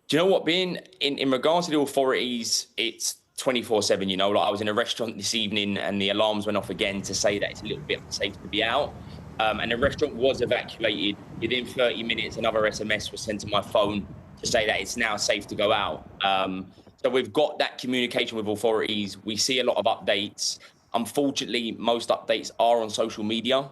Do you know what? Being in regards to the authorities, it's 24/7, you know. Like I was in a restaurant this evening and the alarms went off again to say that it's a little bit unsafe to be out. and the restaurant was evacuated. Within 30 minutes, another SMS was sent to my phone to say that it's now safe to go out. So we've got that communication with authorities. We see a lot of updates. Unfortunately, most updates are on social media,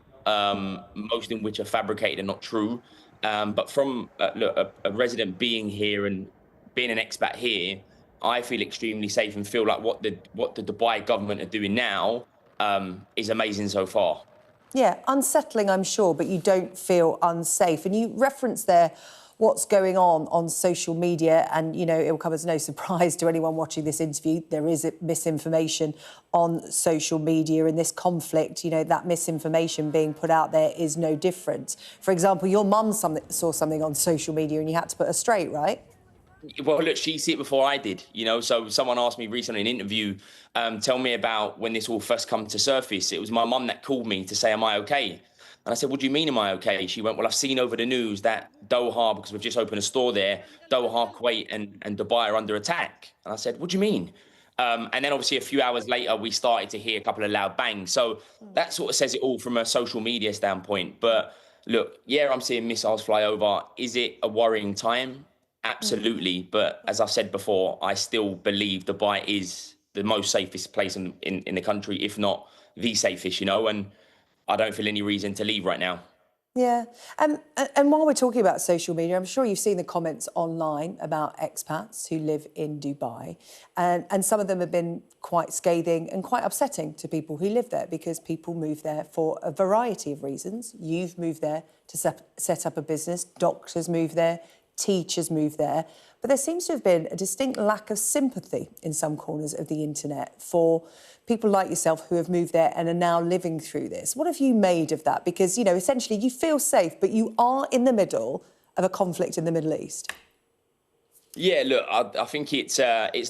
most in which are fabricated and not true. But from a resident being here and being an expat here, I feel extremely safe and feel like what the Dubai government are doing now is amazing so far. Yeah, unsettling, I'm sure, but you don't feel unsafe. And you referenced there what's going on social media, and, you know, it will come as no surprise to anyone watching this interview. There is misinformation on social media, and this conflict, you know, that misinformation being put out there is no different. For example, your mum saw something on social media and you had to put her straight, right? Well, look, she see it before I did, you know. So someone asked me recently in an interview, tell me about when this all first come to surface. It was my mum that called me to say, am I okay? And I said, what do you mean, am I okay? She went, well, I've seen over the news that Doha, because we've just opened a store there, Doha, Kuwait and Dubai are under attack. And I said, what do you mean? And then obviously a few hours later, we started to hear a couple of loud bangs. So that sort of says it all from a social media standpoint. But look, yeah, I'm seeing missiles fly over. Is it a worrying time? Absolutely. But as I've said before, I still believe Dubai is the most safest place in the country, if not the safest, you know, and I don't feel any reason to leave right now. Yeah. And while we're talking about social media, I'm sure you've seen the comments online about expats who live in Dubai. And some of them have been quite scathing and quite upsetting to people who live there, because people move there for a variety of reasons. You've moved there to set up a business. Doctors move there. Teachers move there. But there seems to have been a distinct lack of sympathy in some corners of the internet for people like yourself who have moved there and are now living through this. What have you made of that? Because, you know, essentially you feel safe, but you are in the middle of a conflict in the Middle East. Yeah, look, I think it's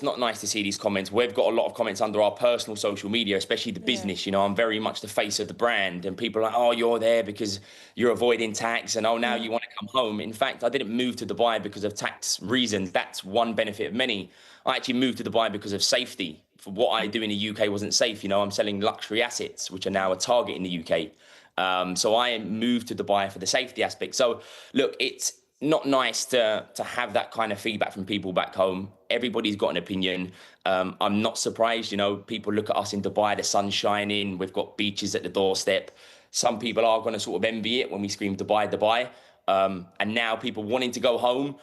not nice to see these comments. We've got a lot of comments under our personal social media, especially the business. You know, I'm very much the face of the brand, and people are like, oh, you're there because you're avoiding tax, and oh, now you want to come home. In fact, I didn't move to Dubai because of tax reasons. That's one benefit of many. I actually moved to Dubai because of safety. For what I do in the UK wasn't safe. You know, I'm selling luxury assets, which are now a target in the UK. So I moved to Dubai for the safety aspect. So look, it's not nice to have that kind of feedback from people back home. Everybody's got an opinion. I'm not surprised, you know, people look at us in Dubai, the sun's shining, we've got beaches at the doorstep. Some people are going to sort of envy it when we scream Dubai, Dubai. And now people wanting to go home.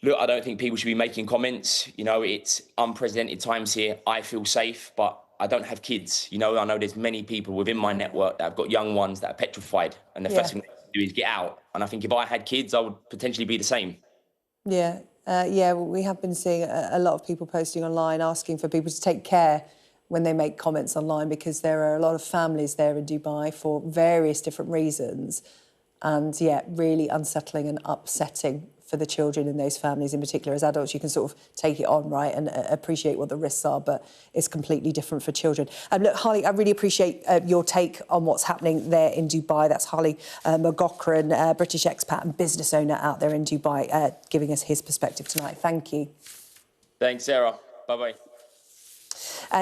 Look, I don't think people should be making comments. You know, it's unprecedented times here. I feel safe, but I don't have kids. You know, I know there's many people within my network that have got young ones that are petrified, and the first thing they do is get out. And I think if I had kids, I would potentially be the same. Yeah, well, we have been seeing a lot of people posting online asking for people to take care when they make comments online, because there are a lot of families there in Dubai for various different reasons. And, yeah, really unsettling and upsetting for the children in those families in particular. As adults, you can sort of take it on, right, and appreciate what the risks are, but it's completely different for children. Look, Harley, I really appreciate your take on what's happening there in Dubai. That's Harley McGochran, British expat and business owner out there in Dubai, giving us his perspective tonight. Thank you. Thanks, Sarah. Bye-bye.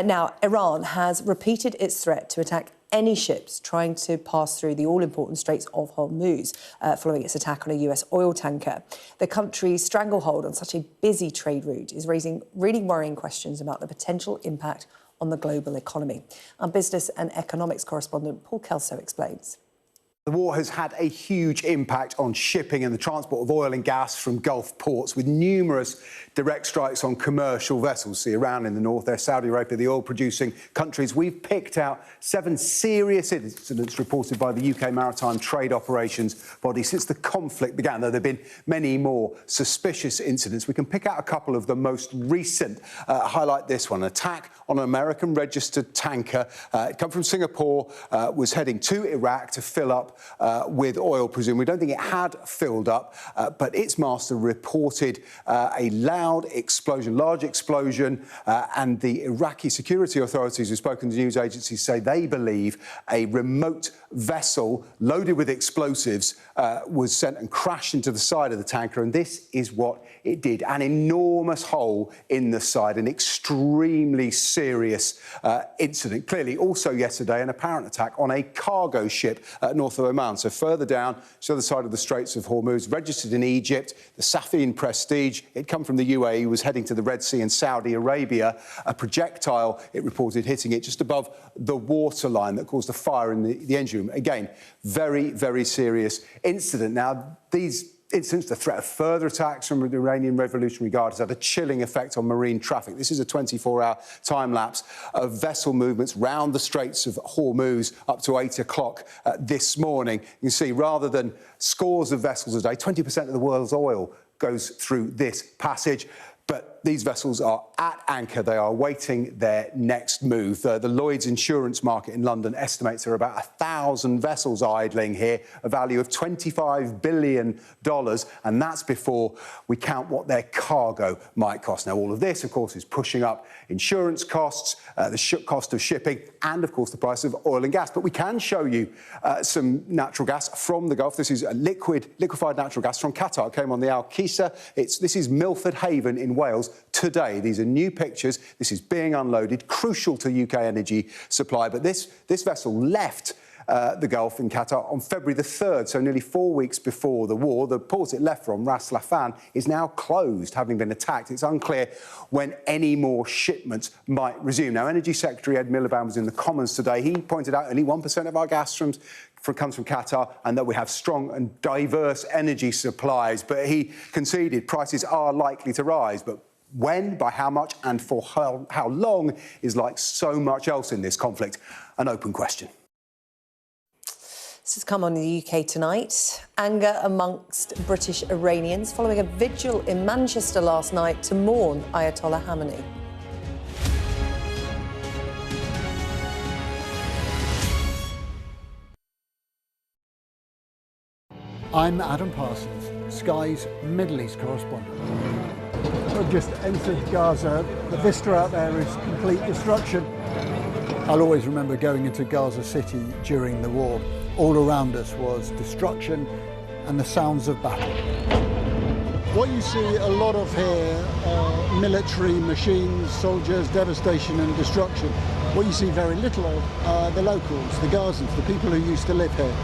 Now, Iran has repeated its threat to attack any ships trying to pass through the all-important Straits of Hormuz following its attack on a US oil tanker. The country's stranglehold on such a busy trade route is raising really worrying questions about the potential impact on the global economy. Our business and economics correspondent Paul Kelso explains. The war has had a huge impact on shipping and the transport of oil and gas from Gulf ports, with numerous direct strikes on commercial vessels. See, Iran in the north there, Saudi Arabia, the oil-producing countries. We've picked out 7 serious incidents reported by the UK Maritime Trade Operations Body since the conflict began, though there have been many more suspicious incidents. We can pick out a couple of the most recent. Highlight this one: an attack on an American-registered tanker. It came from Singapore, was heading to Iraq to fill up with oil, presumably. We don't think it had filled up, but its master reported a loud explosion, large explosion, and the Iraqi security authorities who've spoken to news agencies say they believe a remote vessel loaded with explosives was sent and crashed into the side of the tanker, and this is what it did. An enormous hole in the side, an extremely serious incident. Clearly, also yesterday, an apparent attack on a cargo ship north of Oman. So further down, to the other side of the Straits of Hormuz, registered in Egypt, the Safine Prestige. It come from the UAE, was heading to the Red Sea and Saudi Arabia. A projectile, it reported, hitting it just above the waterline that caused a fire in the engine room. Again, very, very serious incident. Now, these incidents, the threat of further attacks from the Iranian Revolutionary Guard has had a chilling effect on marine traffic. This is a 24-hour time-lapse of vessel movements round the Straits of Hormuz up to 8 o'clock this morning. You can see, rather than scores of vessels a day, 20% of the world's oil goes through this passage. But these vessels are at anchor. They are awaiting their next move. The Lloyd's insurance market in London estimates there are about 1,000 vessels idling here, a value of $25 billion, and that's before we count what their cargo might cost. Now, all of this, of course, is pushing up insurance costs, the cost of shipping, and, of course, the price of oil and gas. But we can show you some natural gas from the Gulf. This is a liquefied natural gas from Qatar. It came on the Al-Qisa. This is Milford Haven in Wales today. These are new pictures. This is being unloaded, crucial to UK energy supply. But this vessel left the Gulf in Qatar on February the 3rd, so nearly 4 weeks before the war. The port it left from, Ras Laffan, is now closed, having been attacked. It's unclear when any more shipments might resume. Now, Energy Secretary Ed Miliband was in the Commons today. He pointed out only 1% of our gas comes from Qatar, and that we have strong and diverse energy supplies. But he conceded prices are likely to rise. But when, by how much, and for how long is, like so much else in this conflict, an open question. This has come on in the UK tonight. Anger amongst British Iranians following a vigil in Manchester last night to mourn Ayatollah Khamenei. I'm Adam Parsons, Sky's Middle East correspondent. We've just entered Gaza. The vista out there is complete destruction. I'll always remember going into Gaza City during the war. All around us was destruction and the sounds of battle. What you see a lot of here are military machines, soldiers, devastation and destruction. What you see very little of are the locals, the Gazans, the people who used to live here,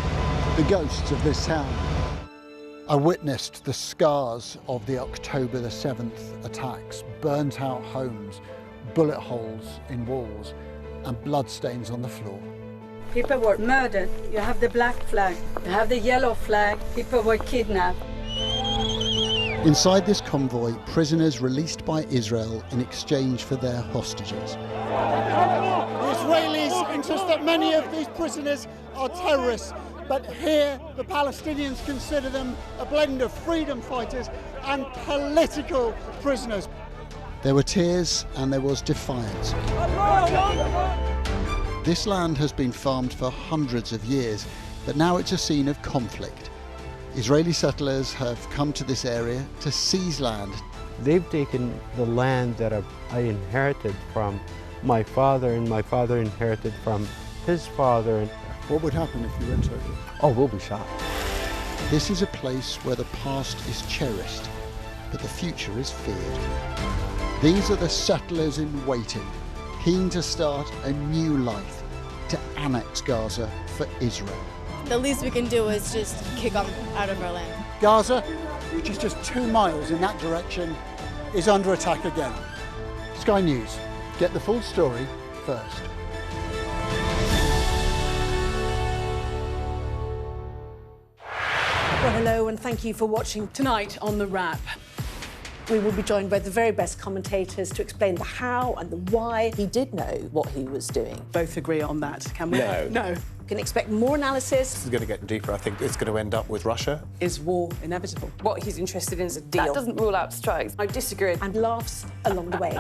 the ghosts of this town. I witnessed the scars of the October the 7th attacks, burnt out homes, bullet holes in walls and bloodstains on the floor. People were murdered. You have the black flag, you have the yellow flag, people were kidnapped. Inside this convoy, prisoners released by Israel in exchange for their hostages. The Israelis insist that many of these prisoners are terrorists. But here, the Palestinians consider them a blend of freedom fighters and political prisoners. There were tears and there was defiance. This land has been farmed for hundreds of years, but now it's a scene of conflict. Israeli settlers have come to this area to seize land. They've taken the land that I inherited from my father, and my father inherited from his father. What would happen if you entered? Oh, we'll be shot. This is a place where the past is cherished, but the future is feared. These are the settlers in waiting, keen to start a new life, to annex Gaza for Israel. The least we can do is just kick them out of our land. Gaza, which is just 2 miles in that direction, is under attack again. Sky News, get the full story first. Well, hello and thank you for watching tonight on The Wrap. We will be joined by the very best commentators to explain the how and the why. He did know what he was doing. Both agree on that, can we? No. No. You can expect more analysis. This is going to get deeper. I think it's going to end up with Russia. Is war inevitable? What he's interested in is a deal. That doesn't rule out strikes. I disagree. And laughs along the way.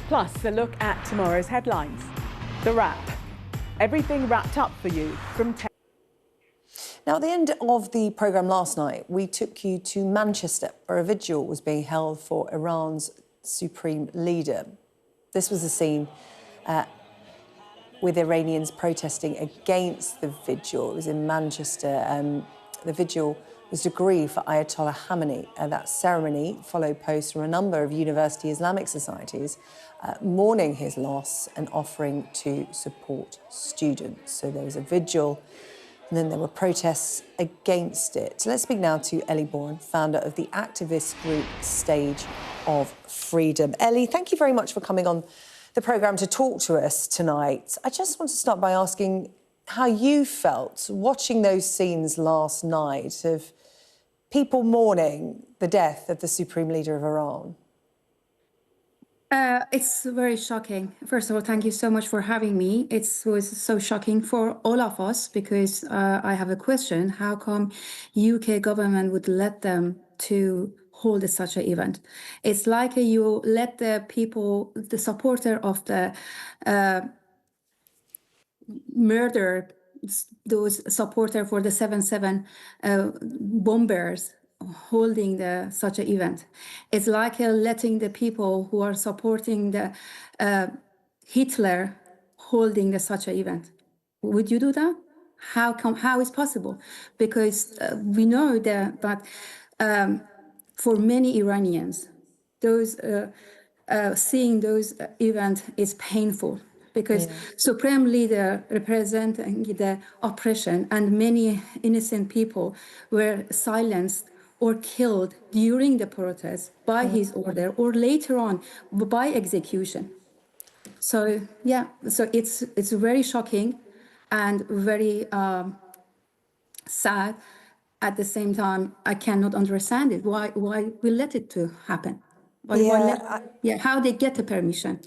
Plus, a look at tomorrow's headlines. The Wrap. Everything wrapped up for you from 10. Now, at the end of the programme last night, we took you to Manchester, where a vigil was being held for Iran's supreme leader. This was a scene with Iranians protesting against the vigil. It was in Manchester. The vigil was to grieve for Ayatollah Khamenei. That ceremony followed posts from a number of university Islamic societies mourning his loss and offering to support students. So there was a vigil, and then there were protests against it. So let's speak now to Ellie Bourne, founder of the activist group Stage of Freedom. Ellie, thank you very much for coming on the programme to talk to us tonight. I just want to start by asking how you felt watching those scenes last night of people mourning the death of the Supreme Leader of Iran. It's very shocking. First of all, thank you so much for having me. It was so shocking for all of us because I have a question. How come UK government would let them to hold such an event? It's like you let the people, the supporter of the murder, those supporter for the 7/7 bombers, holding such an event. It's like letting the people who are supporting the Hitler holding such an event. Would you do that? How is possible? Because we know that for many Iranians, those seeing those events is painful. Because Supreme Leader representing the oppression and many innocent people were silenced or killed during the protest by his order or later on by execution. So yeah, so it's very shocking and very sad. At the same time, I cannot understand it. Why we let it to happen? How they get the permission?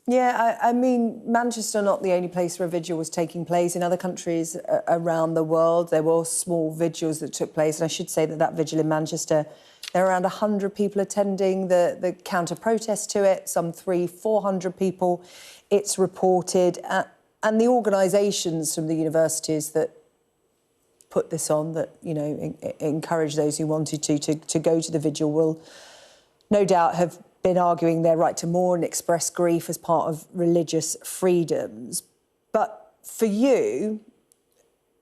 Yeah, I mean, Manchester not the only place where a vigil was taking place. In other countries around the world, there were small vigils that took place. And I should say that vigil in Manchester, there were around 100 people attending the counter-protest to it, some 300-400 people, it's reported. And the organisations from the universities that put this on, that, you know, encourage those who wanted to go to the vigil will no doubt have been arguing their right to mourn and express grief as part of religious freedoms. But for you,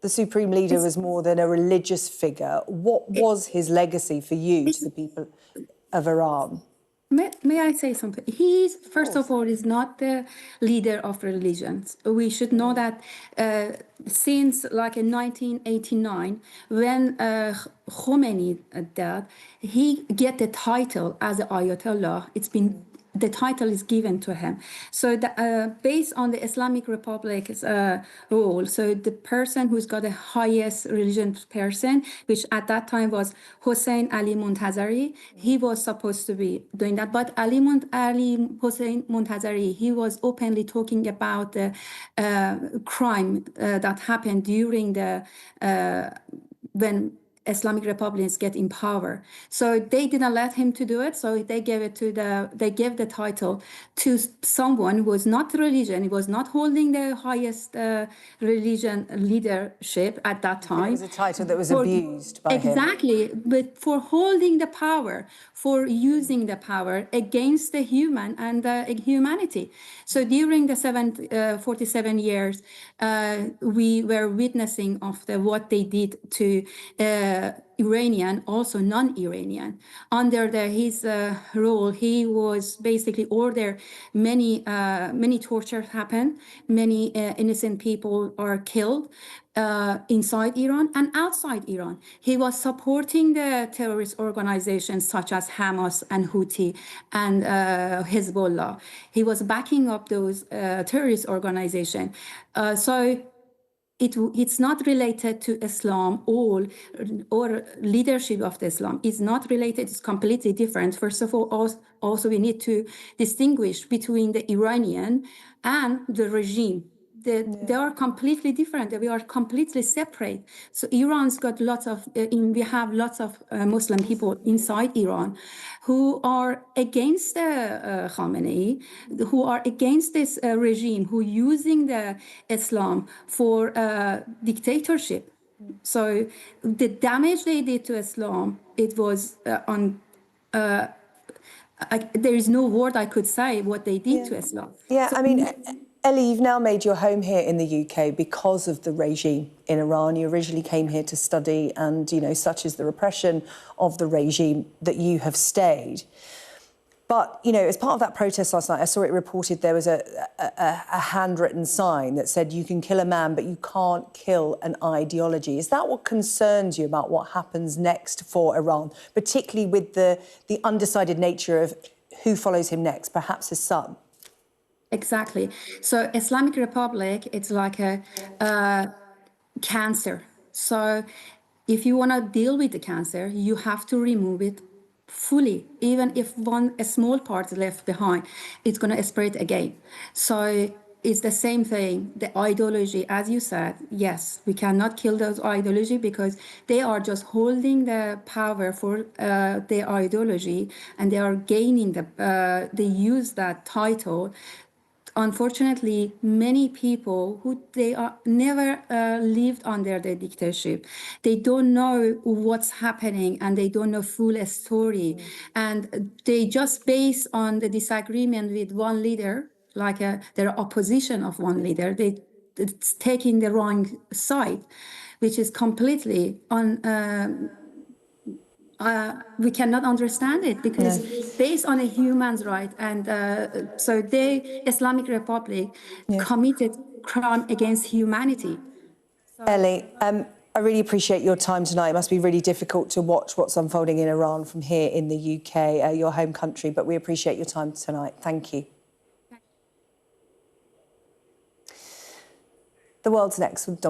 the Supreme Leader was more than a religious figure. What was his legacy for you to the people of Iran? May I say something? He's, first of all, is not the leader of religions. We should know that since like in 1989, when Khomeini died, he get the title as Ayatollah. The title is given to him. So based on the Islamic Republic's rule, so the person who's got the highest religion person, which at that time was Hossein Ali Montazeri, he was supposed to be doing that. But Ali Hossein Montazeri, he was openly talking about the crime that happened during the when Islamic Republics get in power. So they didn't let him to do it. So they gave the title to someone who was not religion. He was not holding the highest religion leadership at that time. It was a title that was abused by him. Exactly, but for holding the power, for using the power against the human and the humanity. So during the 47 years, we were witnessing of what they did to Iranian, also non-Iranian. Under his rule, he was basically ordered many tortures happen, many innocent people are killed inside Iran and outside Iran. He was supporting the terrorist organizations such as Hamas and Houthi and Hezbollah. He was backing up those terrorist organizations. So it's not related to Islam or leadership of the Islam. It's not related, it's completely different. First of all, also we need to distinguish between the Iranian and the regime. They are completely different. We are completely separate. So Iran's got lots of, we have lots of Muslim people inside Iran who are against Khamenei, who are against this regime, who using the Islam for dictatorship. So the damage they did to Islam, it was there is no word I could say what they did to Islam. Yeah, So, I mean, Ellie, you've now made your home here in the UK because of the regime in Iran. You originally came here to study and, you know, such is the repression of the regime that you have stayed. But, you know, as part of that protest last night, I saw it reported there was a handwritten sign that said you can kill a man, but you can't kill an ideology. Is that what concerns you about what happens next for Iran, particularly with the undecided nature of who follows him next, perhaps his son? Exactly. So Islamic Republic, it's like a cancer. So if you want to deal with the cancer, you have to remove it fully. Even if a small part is left behind, it's going to spread again. So it's the same thing. The ideology, as you said, yes, we cannot kill those ideology because they are just holding the power for their ideology, and they are gaining they use that title. Unfortunately, many people who they are never lived under the dictatorship, they don't know what's happening and they don't know full story, and they just base on the disagreement with one leader, like their opposition of one leader, it's taking the wrong side, which is completely we cannot understand it because it's based on a human's right, and so the Islamic Republic committed crime against humanity. Ellie, I really appreciate your time tonight. It must be really difficult to watch what's unfolding in Iran from here in the UK, your home country, but we appreciate your time tonight. Thank you. The World's Next with